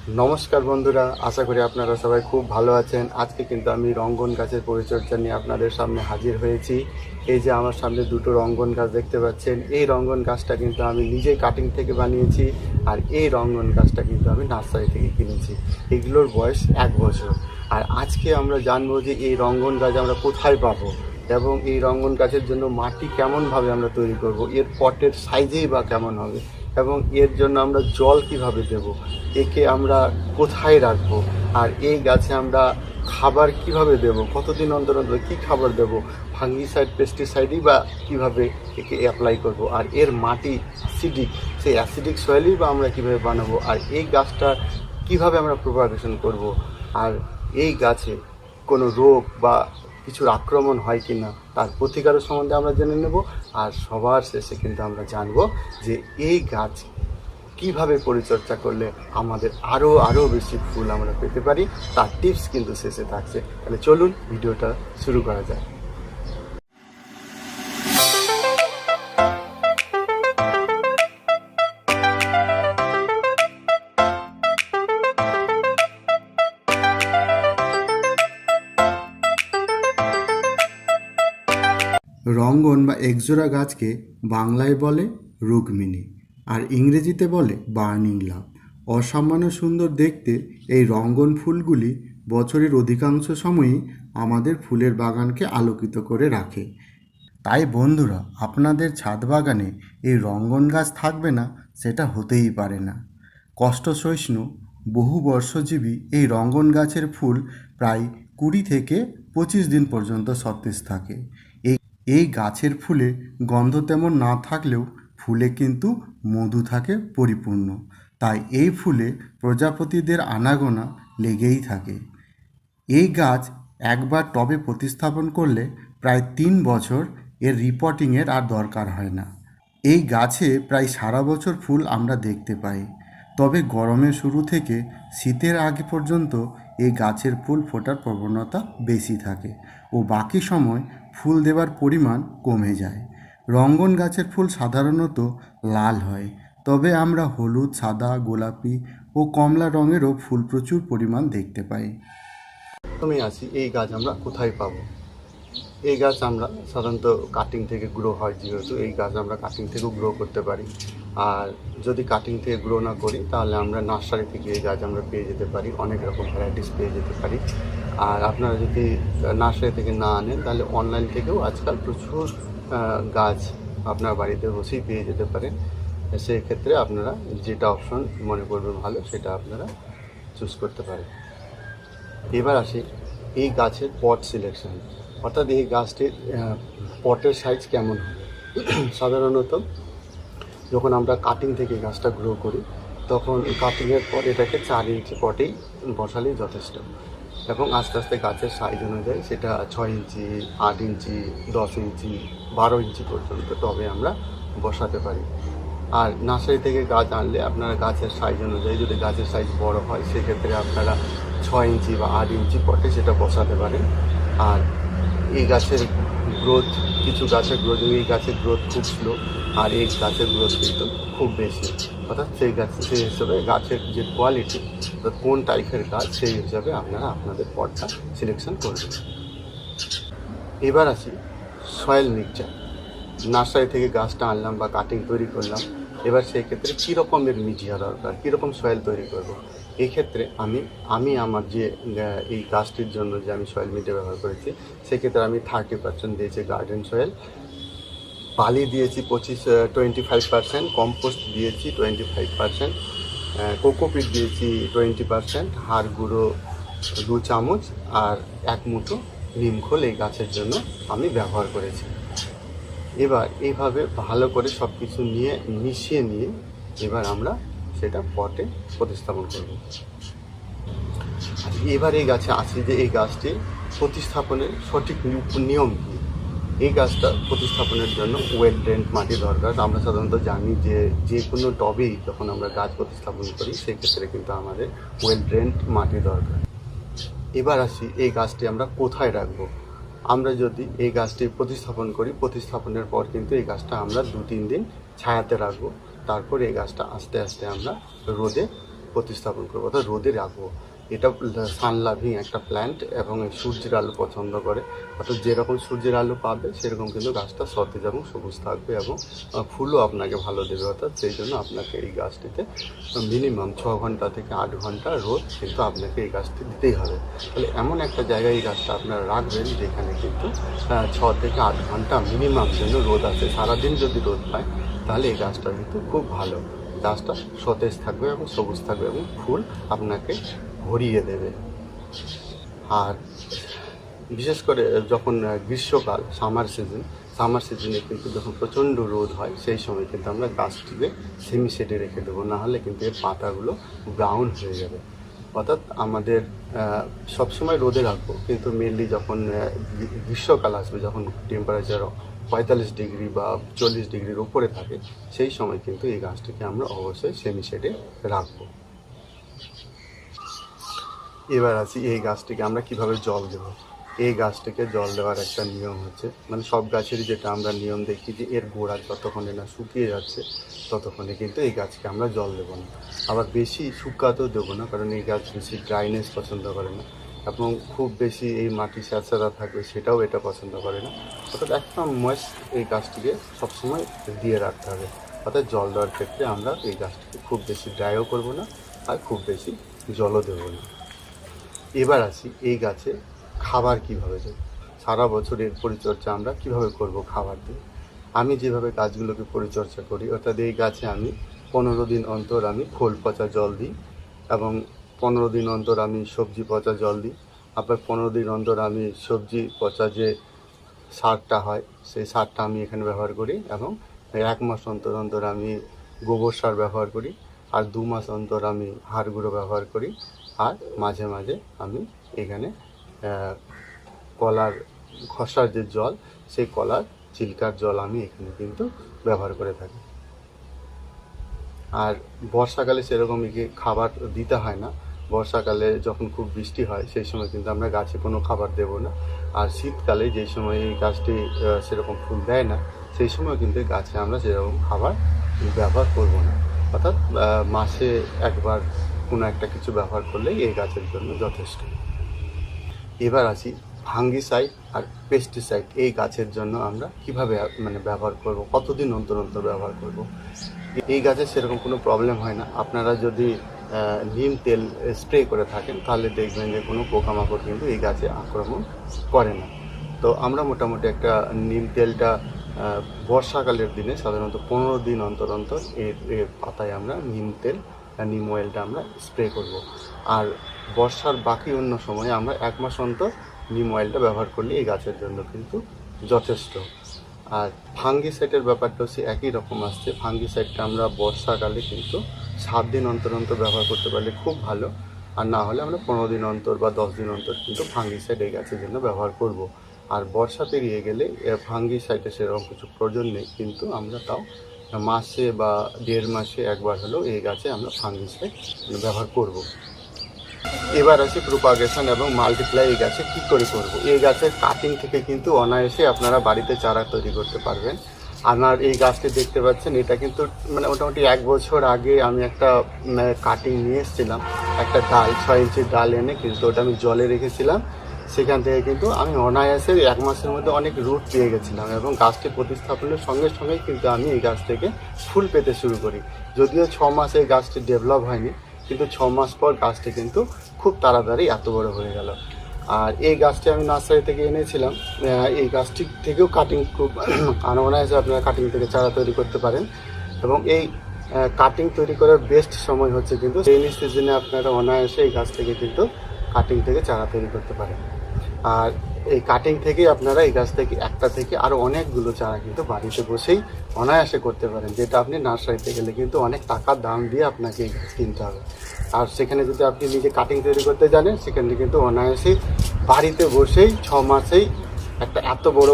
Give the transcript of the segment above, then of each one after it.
নমস্কার বন্ধুরা, আশা করি আপনারা সবাই খুব ভালো আছেন। আজকে কিন্তু আমি রঙ্গন গাছের পরিচর্যা নিয়ে আপনাদের সামনে হাজির হয়েছি। এই যে আমার সামনে দুটো রঙ্গন গাছ দেখতে পাচ্ছেন, এই রঙ্গন গাছটা কিন্তু আমি নিজেই কাটিং থেকে বানিয়েছি। আর এই রঙ্গন গাছটা কিন্তু আমি নার্সারি থেকে কিনেছি। এগুলোর বয়স 1 বছর। আর আজকে আমরা জানবো যে এই রঙ্গন গাছ আমরা কোথায় পাবো এবং এই রঙ্গন গাছের জন্য মাটি কেমনভাবে আমরা তৈরি করব, এর পটের সাইজেই বা কেমন হবে এবং এর জন্য আমরা জল কিভাবে দেব, একে আমরা কোথায় রাখবো, আর এই গাছে আমরা খাবার কিভাবে দেব, কতদিন অন্তর অন্তর কী খাবার দেব, ফাঙ্গিসাইড পেস্টিসাইডই বা কীভাবে একে অ্যাপ্লাই করব, আর এর মাটি অ্যাসিডিক, সেই অ্যাসিডিক সয়েলই বা আমরা কীভাবে বানাবো, আর এই গাছটা কিভাবে আমরা প্রপাগেশন করব, আর এই গাছে কোনো রোগ বা কিছুর আক্রমণ হয় কি না তার প্রতিকারের সম্বন্ধে আমরা জেনে নেব। আর সবার শেষে কিন্তু আমরা জানব যে এই গাছ কিভাবে পরিচর্যা করলে আমাদের আরও বেশি ফুল আমরা পেতে পারি, তার টিপস কিন্তু শেষে থাকছে। তাহলে চলুন ভিডিওটা শুরু করা যায়। রঙ্গন বা একজোড়া গাছকে বাংলায় বলে রুক্মিণী, আর ইংরেজিতে বলে বার্নিং লাভ। অসামান্য সুন্দর দেখতে এই রঙ্গন ফুলগুলি বছরের অধিকাংশ সময়ই আমাদের ফুলের বাগানকে আলোকিত করে রাখে। তাই বন্ধুরা, আপনাদের ছাদ বাগানে এই রঙ্গন গাছ থাকবে না সেটা হতেই পারে না। কষ্ট সহিষ্ণু বহু বর্ষজীবী এই রঙ্গন গাছের ফুল প্রায় 20 থেকে 25 দিন পর্যন্ত সতেজ থাকে। এই গাছের ফুলে গন্ধ তেমন না থাকলেও ফুলে কিন্তু মধু থাকে পরিপূর্ণ। তাই এই ফুলে প্রজাপতিদের আনাগোনা লেগেই থাকে। এই গাছ একবার টবে প্রতিস্থাপন করলে প্রায় 3 বছর এর রিপোর্টিংয়ের আর দরকার হয় না। এই গাছে প্রায় সারা বছর ফুল আমরা দেখতে পাই। তবে গরমের শুরু থেকে শীতের আগে পর্যন্ত এই গাছের ফুল ফোটার প্রবণতা বেশি থাকে ও বাকি সময় ফুল দেওয়ার পরিমাণ কমে যায়। রঙ্গন গাছের ফুল সাধারণত লাল হয়, তবে আমরা হলুদ, সাদা, গোলাপি ও কমলা রঙেরও ফুল প্রচুর পরিমাণ দেখতে পাই। প্রথমে আসি, এই গাছ আমরা কোথায় পাবো। এই গাছ আমরা সাধারণত কাটিং থেকে গ্রো হয়, যেহেতু এই গাছ আমরা কাটিং থেকেও গ্রো করতে পারি। আর যদি কাটিং থেকে গ্রো না করি তাহলে আমরা নার্সারি থেকে এই গাছ আমরা পেয়ে যেতে পারি, অনেক রকম ভ্যারাইটিস পেয়ে যেতে পারি। আর আপনারা যদি নার্সারি থেকে না আনেন তাহলে অনলাইন থেকেও আজকাল প্রচুর গাছ আপনার বাড়িতে বসেই পেয়ে যেতে পারেন। সেই ক্ষেত্রে আপনারা যেটা অপশন মনে করবেন ভালো সেটা আপনারা চুজ করতে পারেন। এবার আসি এই গাছের পট সিলেকশন, অর্থাৎ এই গাছটির পটের সাইজ কেমন হবে। সাধারণত যখন আমরা কাটিং থেকে গাছটা গ্রো করি তখন কাটিংয়ের পর এটাকে 4 ইঞ্চি পটেই বসালেই যথেষ্ট, এবং আস্তে আস্তে গাছের সাইজ অনুযায়ী সেটা 6 ইঞ্চি, 8 ইঞ্চি, 10 ইঞ্চি, 12 ইঞ্চি পর্যন্ত টবে আমরা বসাতে পারি। আর নার্সারি থেকে গাছ আনলে আপনারা গাছের সাইজ অনুযায়ী, যদি গাছের সাইজ বড় হয় সেক্ষেত্রে আপনারা 6 ইঞ্চি বা 8 ইঞ্চি পটে সেটা বসাতে পারেন। আর এই গাছের গ্রোথ, কিছু গাছের গ্রোথ, এই গাছের গ্রোথ খুব স্লো, আর এই গাছের গ্রোথ কিন্তু খুব বেশি, অর্থাৎ সেই হিসেবে গাছের যে কোয়ালিটি, কোন টাইপের গাছ, সেই হিসাবে আপনারা আপনাদের পটটা সিলেকশন করবেন। এবার আসি সয়েল মিক্সচার। নার্সারি থেকে গাছটা আনলাম বা কাটিং তৈরি করলাম, এবার সেই ক্ষেত্রে কী রকমের মিডিয়া দরকার, কীরকম সয়েল তৈরি করব। এক্ষেত্রে আমি আমার যে এই গাছটির জন্য যে আমি সয়েল মিডিয়া ব্যবহার করেছি, সেক্ষেত্রে আমি 30% দিয়েছি গার্ডেন সয়েল, বালি দিয়েছি 25% কম্পোস্ট দিয়েছি 25%, কোকোপিট দিয়েছি 20%, হাড় গুঁড়ো 2 চামচ, আর 1 মুঠো নিমখোল এই গাছের জন্য আমি ব্যবহার করেছি। এবার এইভাবে ভালো করে সব কিছু নিয়ে মিশিয়ে নিয়ে এবার আমরা সেটা পটে প্রতিস্থাপন করব। এবার এই গাছে আসি যে এই গাছটি প্রতিস্থাপনের সঠিক নিয়ম কী। এই গাছটা প্রতিস্থাপনের জন্য ওয়েল ড্রেন্ড মাটি দরকার। আমরা সাধারণত জানি যে কোনো টবেই যখন আমরা গাছ প্রতিস্থাপন করি সেক্ষেত্রে কিন্তু আমাদের ওয়েল ড্রেন্ড মাটি দরকার। এবার আসি এই গাছটি আমরা কোথায় রাখবো। আমরা যদি এই গাছটি প্রতিস্থাপন করি, প্রতিস্থাপনের পর কিন্তু এই গাছটা আমরা 2-3 দিন ছায়াতে রাখবো, তারপর এই গাছটা আস্তে আস্তে আমরা রোদে প্রতিস্থাপন করবো, অর্থাৎ রোদে রাখবো। এটা সানলাভিং একটা প্ল্যান্ট এবং সূর্যের আলো পছন্দ করে, অর্থাৎ যেরকম সূর্যের আলো পাবে সেরকম কিন্তু গাছটা সতেজ এবং সবুজ থাকবে এবং ফুলও আপনাকে ভালো দেবে। অর্থাৎ সেই জন্য আপনাকে এই গাছটিতে মিনিমাম 6 ঘন্টা থেকে 8 ঘন্টা রোদ কিন্তু আপনাকে এই গাছটি দিতেই হবে। তাহলে এমন একটা জায়গায় এই গাছটা আপনারা রাখবেন যেখানে কিন্তু 6 থেকে 8 ঘন্টা মিনিমাম যেন রোদ আসে। সারাদিন যদি রোদ পায় তাহলে এই গাছটা কিন্তু খুব ভালো, গাছটা সতেজ থাকবে এবং সবুজ থাকবে এবং ফুল আপনাকে ভরিয়ে দেবে। আর বিশেষ করে যখন গ্রীষ্মকাল সামার সিজনে কিন্তু যখন প্রচণ্ড রোদ হয় সেই সময় কিন্তু আমরা গাছটিকে সেমি শেডে রেখে দেবো, নাহলে কিন্তু এর পাতাগুলো ব্রাউন হয়ে যাবে। অর্থাৎ আমাদের সবসময় রোদে রাখবো, কিন্তু মেনলি যখন গ্রীষ্মকাল আসবে, যখন টেম্পারেচার 45 ডিগ্রি বা 40 ডিগ্রির উপরে থাকে, সেই সময় কিন্তু এই গাছটিকে আমরা অবশ্যই সেমি শেডে রাখবো। এবার আসি এই গাছটিকে আমরা কিভাবে জল দেব। এই গাছটিকে জল দেওয়ার একটা নিয়ম হচ্ছে, মানে সব গাছেরই যেটা আমরা নিয়ম দেখি যে এর গোড়া যতক্ষণে না শুকিয়ে যাচ্ছে ততক্ষণে কিন্তু এই গাছকে আমরা জল দেবো না। আবার বেশি শুকাতেও দেবো না, কারণ এই গাছ বেশি ড্রাইনেস পছন্দ করে না এবং খুব বেশি এই মাটি স্যাঁতস্যাঁতে থাকবে সেটাও এটা পছন্দ করে না। অর্থাৎ একটা ময়েস্ট এই গাছটিকে সবসময় দিয়ে রাখতে হবে। অর্থাৎ জল দেওয়ার ক্ষেত্রে আমরা এই গাছটিকে খুব বেশি ড্রাইও করবো না আর খুব বেশি জলও দেবো না। এবার আসি এই গাছে খাবার কীভাবে দেব। সারা বছরের পরিচর্যা আমরা কিভাবে করব খাবার দিয়ে। আমি যেভাবে গাছগুলোকে পরিচর্যা করি, অর্থাৎ এই গাছে আমি 15 দিন অন্তর আমি খোল পচা জল দিই এবং 15 দিন অন্তর আমি সবজি পচা জল দিই। আবার 15 দিন অন্তর আমি সবজি পচা যে সারটা হয় সেই সারটা আমি এখানে ব্যবহার করি এবং 1 মাস অন্তর অন্তর আমি গোবর সার ব্যবহার করি, আর 2 মাস অন্তর আমি হাড় গুঁড়ো ব্যবহার করি, আর মাঝে মাঝে আমি এখানে কলার খসার যে জল সেই কলার চিল্কার জল আমি এখানে কিন্তু ব্যবহার করে থাকি। আর বর্ষাকালে সেরকম খাবার দিতে হয় না। বর্ষাকালে যখন খুব বৃষ্টি হয় সেই সময় কিন্তু আমরা গাছে কোনো খাবার দেব না। আর শীতকালে যেই সময় এই গাছটি সেরকম ফুল দেয় না সেই সময় কিন্তু গাছে আমরা সেরকম খাবার ব্যবহার করব না। অর্থাৎ মাসে একবার কোনো একটা কিছু ব্যবহার করলেই এই গাছের জন্য যথেষ্ট। এবার আসি ফাঙ্গিসাইড আর পেস্টিসাইড এই গাছের জন্য আমরা কিভাবে ব্যবহার করব, কতদিন অন্তর অন্তর ব্যবহার করব। এই গাছের সেরকম কোনো প্রবলেম হয় না। আপনারা যদি নিম তেল স্প্রে করে থাকেন তাহলে দেখবেন যে কোনো পোকামাকড় কিন্তু এই গাছে আক্রমণ করে না। তো আমরা মোটামুটি একটা নিম তেলটা বর্ষাকালের দিনে সাধারণত 15 দিন অন্তর অন্তর এর পাতায় আমরা নিম অয়েলটা আমরা স্প্রে করব। আর বর্ষার বাকি অন্য সময়ে আমরা 1 মাস অন্তর নিম অয়েলটা ব্যবহার করলে এই গাছের জন্য কিন্তু যথেষ্ট। আর ফাঙ্গিসাইডের ব্যাপারটা হচ্ছে একই রকম আসছে। ফাঙ্গিসাইডটা আমরা বর্ষাকালে কিন্তু 7 দিন অন্তর অন্তর ব্যবহার করতে পারলে খুব ভালো, আর না হলে আমরা 15 দিন অন্তর বা 10 দিন অন্তর কিন্তু ফাঙ্গিসাইড এই গাছের জন্য ব্যবহার করব। আর বর্ষা পেরিয়ে গেলে ফাঙ্গিসাইডের সেরকম কিছু প্রয়োজন নেই, কিন্তু আমরা তাও মাসে বা 1.5 মাসে একবার হলেও এই গাছে আমরা ফাঙ্গিসাইড ব্যবহার করব। এবার আসি প্রোপাগেশন এবং মাল্টিপ্লাই এই গাছে কী করে করব। এই গাছের কাটিং থেকে কিন্তু অনায়াসে আপনারা বাড়িতে চারা তৈরি করতে পারবেন। আমার এই গাছটি দেখতে পাচ্ছেন, এটা কিন্তু মোটামুটি 1 বছর আগে আমি একটা কাটিং নিয়ে এসেছিলাম, একটা ডাল 6 ইঞ্চির ডাল এনে কিন্তু ওটা আমি জলে রেখেছিলাম। সেখান থেকে কিন্তু আমি অনায়াসে 1 মাসের মধ্যে অনেক রুট পেয়ে গেছিলাম এবং গাছটি প্রতিস্থাপনের সঙ্গে সঙ্গে কিন্তু আমি এই গাছ থেকে ফুল পেতে শুরু করি। যদিও 6 মাসে এই গাছটি ডেভেলপ হয়নি, কিন্তু 6 মাস পর গাছটি কিন্তু খুব তাড়াতাড়ি এত বড় হয়ে গেল। আর এই গাছটি আমি নার্সারি থেকে এনেছিলাম। এই গাছটি থেকেও কাটিং খুব অনায়াসে আপনারা কাটিং থেকে চারা তৈরি করতে পারেন এবং এই কাটিং তৈরি করার বেস্ট সময় হচ্ছে কিন্তু রেইনি সিজনে। আপনারা অনায়াসে এই গাছ থেকে কিন্তু কাটিং থেকে চারা তৈরি করতে পারেন। আর এই কাটিং থেকেই আপনারা এই গাছ থেকে একটা থেকে আরও অনেকগুলো চারা কিন্তু বাড়িতে বসেই অনায়াসে করতে পারেন, যেটা আপনি নার্সারিতে গেলে কিন্তু অনেক টাকার দাম দিয়ে আপনাকে এই গাছ কিনতে হবে। আর সেখানে যদি আপনি নিজে কাটিং তৈরি করতে জানেন সেখানে কিন্তু অনায়াসেই বাড়িতে বসেই 6 মাসেই একটা এত বড়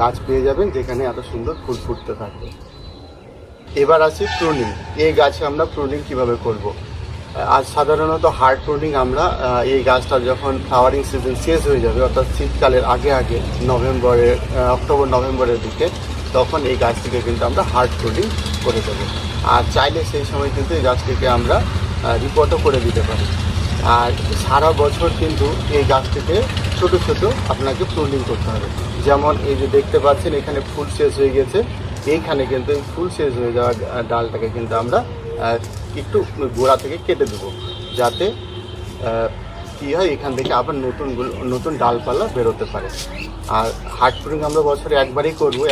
গাছ পেয়ে যাবেন যেখানে এত সুন্দর ফুল ফুটতে থাকবে। এবার আসি প্রুনিং। এই গাছে আমরা প্রুনিং কিভাবে করব। আর সাধারণত হার্ড প্রুনিং আমরা এই গাছটা যখন ফ্লাওয়ারিং সিজন শেষ হয়ে যাবে, অর্থাৎ শীতকালের আগে আগে অক্টোবর নভেম্বরের দিকে, তখন এই গাছটিকে কিন্তু আমরা হার্ড প্রুনিং করে দেবো। আর চাইলে সেই সময় কিন্তু এই গাছটিকে আমরা রিপোর্টও করে দিতে পারি। আর সারা বছর কিন্তু এই গাছটিতে ছোট ছোট আপনাকে প্রুনিং করতে হবে। যেমন এই যে দেখতে পাচ্ছেন এখানে ফুল শেষ হয়ে গেছে, এইখানে কিন্তু এই ফুল শেষ হয়ে যাওয়া ডালটাকে কিন্তু আমরা একটু গোড়া থেকে কেটে দেবো, যাতে কী হয় এখান থেকে আবার নতুন ডালপালা বেরোতে পারে। আর হার্ড প্রুনিং আমরা বছরে একবারই করবো,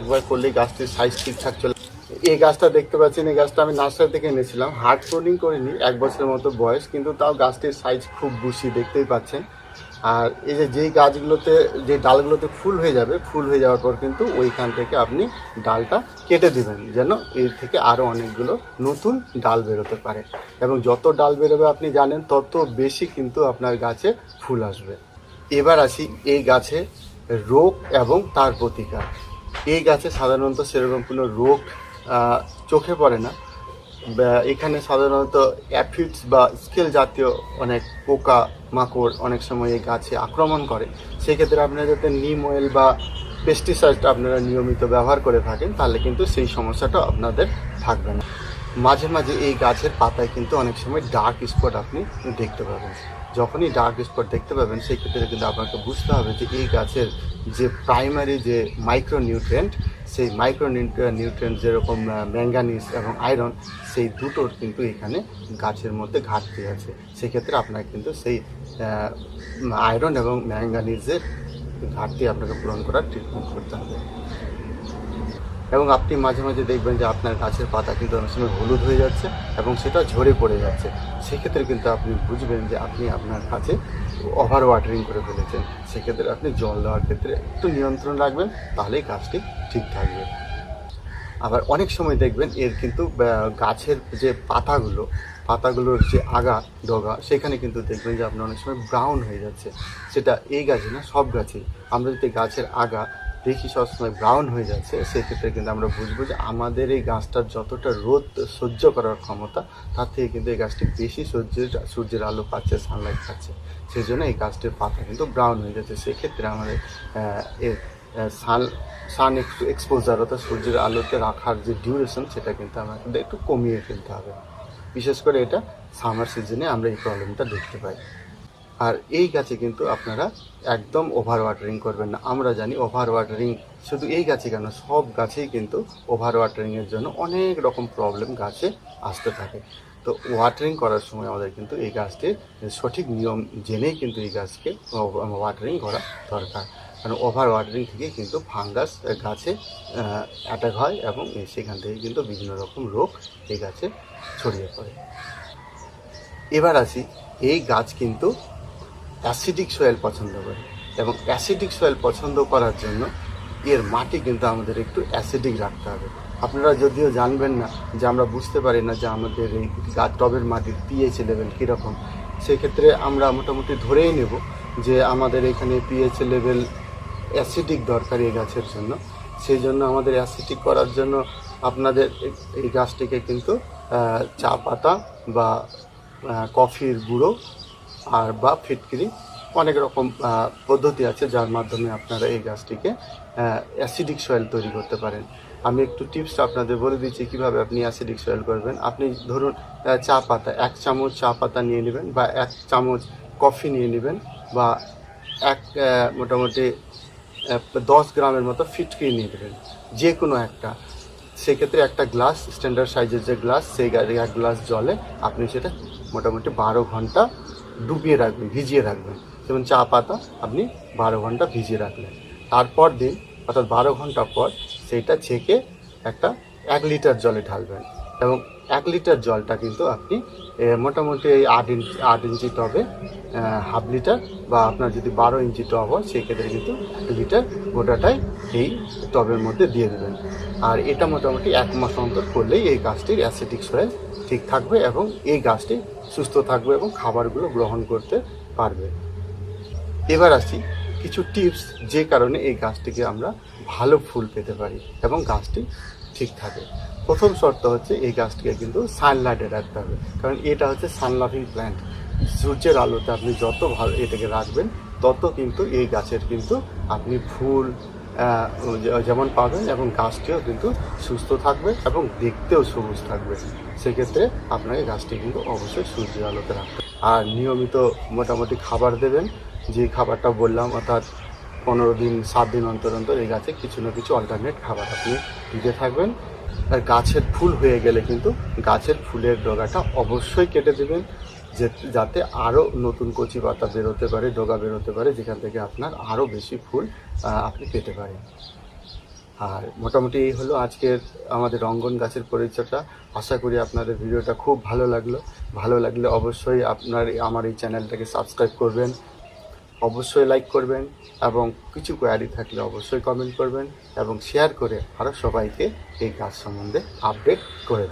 একবার করলেই গাছটির সাইজ ঠিকঠাক চলে। এই গাছটা দেখতে পাচ্ছেন, এই গাছটা আমি নার্সারি থেকে এনেছিলাম, হার্ড প্রুনিং করিনি, 1 বছরের মতো বয়স, কিন্তু তাও গাছটির সাইজ খুব বুশি, দেখতেই পাচ্ছেন। আর এই যেই গাছগুলোতে, যে ডালগুলোতে ফুল হয়ে যাবে, ফুল হয়ে যাওয়ার পর কিন্তু ওইখান থেকে আপনি ডালটা কেটে দিবেন, যেন এর থেকে আরও অনেকগুলো নতুন ডাল বেরোতে পারে। এবং যত ডাল বেরোবে আপনি জানেন তত বেশি কিন্তু আপনার গাছে ফুল আসবে। এবার আসি এই গাছে রোগ এবং তার প্রতিকার। এই গাছে সাধারণত সেরকম কোনো রোগ চোখে পড়ে না। এখানে সাধারণত অ্যাফিডস বা স্কেল জাতীয় অনেক পোকা মাকড় অনেক সময় এই গাছে আক্রমণ করে। সেক্ষেত্রে আপনারা যাতে নিম অয়েল বা পেস্টিসাইডটা আপনারা নিয়মিত ব্যবহার করে থাকেন, তাহলে কিন্তু সেই সমস্যাটা আপনাদের থাকবে না। মাঝে মাঝে এই গাছের পাতায় কিন্তু অনেক সময় ডার্ক স্পট আপনি দেখতে পাবেন। যখনই ডার্ক স্পট দেখতে পাবেন সেই ক্ষেত্রে কিন্তু আপনাকে বুঝতে হবে যে এই গাছের যে প্রাইমারি যে মাইক্রোনিউট্রিয়েন্ট, সেই মাইক্রোনিউট্রিয়েন্ট যেরকম ম্যাঙ্গানিজ এবং আয়রন, সেই দুটোর কিন্তু এখানে গাছের মধ্যে ঘাটতি আছে। সেক্ষেত্রে আপনাকে কিন্তু সেই আয়রন এবং ম্যাঙ্গানিজের ঘাটতি আপনাকে পূরণ করার ট্রিটমেন্ট করতে হবে। এবং আপনি মাঝে মাঝে দেখবেন যে আপনার গাছের পাতা কিন্তু অনেক সময় হলুদ হয়ে যাচ্ছে এবং সেটা ঝরে পড়ে যাচ্ছে। সেক্ষেত্রে কিন্তু আপনি বুঝবেন যে আপনি আপনার গাছে ওভার ওয়াটারিং করে ফেলেছেন। সেক্ষেত্রে আপনি জল দেওয়ার ক্ষেত্রে একটু নিয়ন্ত্রণ রাখবেন, তাহলেই গাছটি ঠিক থাকবে। আবার অনেক সময় দেখবেন এর কিন্তু গাছের যে পাতাগুলোর যে ডগা, সেখানে কিন্তু দেখবেন যে আপনার অনেক সময় ব্রাউন হয়ে যাচ্ছে। সেটা এই গাছে না, সব গাছেই আমরা যদি গাছের আগা দেখি সবসময় ব্রাউন হয়ে যাচ্ছে, সেক্ষেত্রে কিন্তু আমরা বুঝবো যে আমাদের এই গাছটার যতটা রোদ সহ্য করার ক্ষমতা, তার থেকে কিন্তু এই গাছটি বেশি সূর্যের আলো পাচ্ছে, সানলাইট পাচ্ছে। সেই জন্য এই গাছটির পাতা কিন্তু ব্রাউন হয়ে যাচ্ছে। সেক্ষেত্রে আমাদের এর সান এক্সপোজার, অর্থাৎ সূর্যের আলোতে রাখার যে ডিউরেশন, সেটা কিন্তু আমাদের একটু কমিয়ে ফেলতে হবে। বিশেষ করে এটা সামার সিজনে আমরা এই প্রবলেমটা দেখতে পাই। আর এই গাছে কিন্তু আপনারা একদম ওভার ওয়াটারিং করবেন না। আমরা জানি ওভার ওয়াটারিং শুধু এই গাছে কেন, সব গাছেই কিন্তু ওভার ওয়াটারিংয়ের জন্য অনেক রকম প্রবলেম গাছে আসতে থাকে। তো ওয়াটারিং করার সময় আমাদের কিন্তু এই গাছটির সঠিক নিয়ম জেনেই কিন্তু এই গাছকে ওয়াটারিং করা দরকার। কারণ ওভার ওয়াটারিং থেকে কিন্তু ফাঙ্গাস গাছে অ্যাটাক হয় এবং সেখান থেকে কিন্তু বিভিন্ন রকম রোগ এই গাছে ছড়িয়ে পড়ে। এবার আসি, এই গাছ কিন্তু অ্যাসিডিক সয়েল পছন্দ করে, এবং অ্যাসিডিক সয়েল পছন্দ করার জন্য এর মাটি কিন্তু আমাদের একটু অ্যাসিডিক রাখতে হবে। আপনারা যদিও জানবেন না, যে আমরা বুঝতে পারি না যে আমাদের এই টবের মাটির পিএইচ লেভেল কীরকম। সেক্ষেত্রে আমরা মোটামুটি ধরেই নেব যে আমাদের এখানে পিএইচ লেভেল অ্যাসিডিক দরকার এই গাছের জন্য। সেই জন্য আমাদের অ্যাসিডিক করার জন্য আপনাদের এই গাছটিকে কিন্তু চা পাতা বা কফির গুঁড়ো আর বা ফিটকিরি, অনেক রকম পদ্ধতি আছে যার মাধ্যমে আপনারা এই গাছটিকে অ্যাসিডিক সয়েল তৈরি করতে পারেন। আমি একটু টিপস আপনাদের বলে দিচ্ছি কীভাবে আপনি অ্যাসিডিক সয়েল করবেন। আপনি ধরুন চা পাতা, 1 চামচ চা পাতা নিয়ে নেবেন, বা 1 চামচ কফি নিয়ে নেবেন, বা মোটামুটি 10 গ্রামের মতো ফিটকিরি নিয়ে নেবেন, যে কোনো একটা। সেক্ষেত্রে একটা গ্লাস, স্ট্যান্ডার্ড সাইজের যে গ্লাস, সেই 1 গ্লাস জলে আপনি সেটা মোটামুটি 12 ঘন্টা ডুবিয়ে রাখবেন, ভিজিয়ে রাখবেন। যেমন চা পাতা আপনি 12 ঘন্টা ভিজিয়ে রাখলেন, তারপর দিন অর্থাৎ 12 ঘন্টা পর সেইটা ছেঁকে একটা 1 লিটার জলে ঢালবেন। এবং 1 লিটার জলটা কিন্তু আপনি মোটামুটি এই 8 ইঞ্চি টবে হাফ লিটার, বা আপনার যদি 12 ইঞ্চি টব হয় সেক্ষেত্রে কিন্তু 1 লিটার গোটাটাই এই টবের মধ্যে দিয়ে দেবেন। আর এটা মোটামুটি 1 মাস অন্তর করলেই এই গাছটির অ্যাসিডিক সয়েল ঠিক থাকবে এবং এই গাছটি সুস্থ থাকবে এবং খাবারগুলো গ্রহণ করতে পারবে। এবার আসি কিছু টিপস, যে কারণে এই গাছটিকে আমরা ভালো ফুল পেতে পারি এবং গাছটি ঠিক থাকে। প্রথম শর্ত হচ্ছে এই গাছটিকে কিন্তু সানলাইটে রাখতে হবে, কারণ এটা হচ্ছে সানলাভিং প্ল্যান্ট। সূর্যের আলোতে আপনি যত ভালো এটাকে রাখবেন, তত কিন্তু এই গাছের কিন্তু আপনি ফুল যেমন পাবেন, এবং গাছটিও কিন্তু সুস্থ থাকবে এবং দেখতেও সবুজ থাকবে। সেক্ষেত্রে আপনাকে গাছটি কিন্তু অবশ্যই সূর্যের আলোতে রাখতে হবে। আর নিয়মিত মোটামুটি খাবার দেবেন, যে খাবারটা বললাম, অর্থাৎ 15 দিন 7 দিন অন্তর অন্তর এই গাছে কিছু না কিছু অল্টারনেট খাবার আপনি দিতে থাকবেন। আর গাছের ফুল হয়ে গেলে কিন্তু গাছের ফুলের ডগাটা অবশ্যই কেটে দেবেন, যাতে আরও নতুন কচি পাতা বেরোতে পারে, ডগা বেরোতে পারে, যেখান থেকে আপনার আরও বেশি ফুল আপনি পেতে পারেন। আর মোটামুটি এই হলো আজকের আমাদের রঙ্গন গাছের পরিচর্যা। আশা করি আপনাদের ভিডিওটা খুব ভালো লাগলো। ভালো লাগলে অবশ্যই আমার এই চ্যানেলটাকে সাবস্ক্রাইব করবেন, অবশ্যই লাইক করবেন, এবং কিছু কোয়ারি থাকলে অবশ্যই কমেন্ট করবেন, এবং শেয়ার করে আরও সবাইকে এই গাছ সম্বন্ধে আপডেট করে দেবেন।